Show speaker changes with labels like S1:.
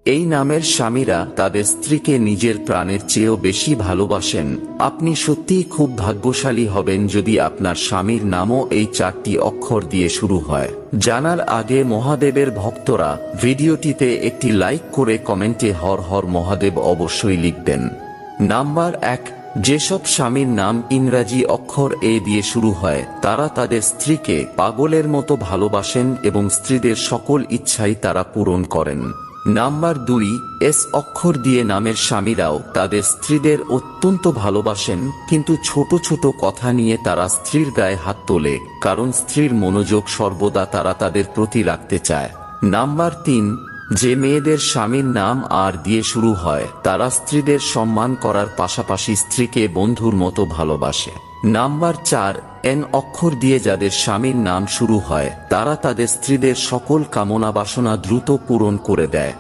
S1: এই নামের স্বামীরা তাদের স্ত্রীকে নিজের প্রাণের চেয়েও বেশি ভালোবাসেন। আপনি সত্যিই খুব ভাগ্যশালী হবেন যদি আপনার স্বামীর নামও এই 4টি অক্ষর দিয়ে শুরু হয়। জানার আগে মহাদেবের ভক্তরা ভিডিওটিতে একটি লাইক করে কমেন্টে হর হর মহাদেব অবশ্যই লিখবেন। নাম্বার 1, যেসব স্বামীর নাম ইংরাজি অক্ষর এ দিয়ে শুরু হয় তারা তাদের স্ত্রীকে পাগলের মতো ভালোবাসেন এবং স্ত্রীদের সকল ইচ্ছাই তারা পূরণ করেন। নাম্বার 2, এস অক্ষর দিয়ে নামের স্বামীরাও তাদের স্ত্রীদের অত্যন্ত ভালোবাসেন, কিন্তু ছোট ছোট কথা নিয়ে তারা স্ত্রীর গায়ে হাত তোলে, কারণ স্ত্রীর মনোযোগ সর্বদা তারা তাদের প্রতি রাখতে চায়। নাম্বার 3, যে মেয়েদের স্বামীর নাম আর দিয়ে শুরু হয় তারা স্ত্রীদের সম্মান করার পাশাপাশি স্ত্রীকে বন্ধুর মতো ভালোবাসে। নাম্বার 4, এন অক্ষর দিয়ে যাদের স্বামীর নাম শুরু হয় তারা তাদের স্ত্রীদের সকল কামনা বাসনা দ্রুত পূরণ করে দেয়।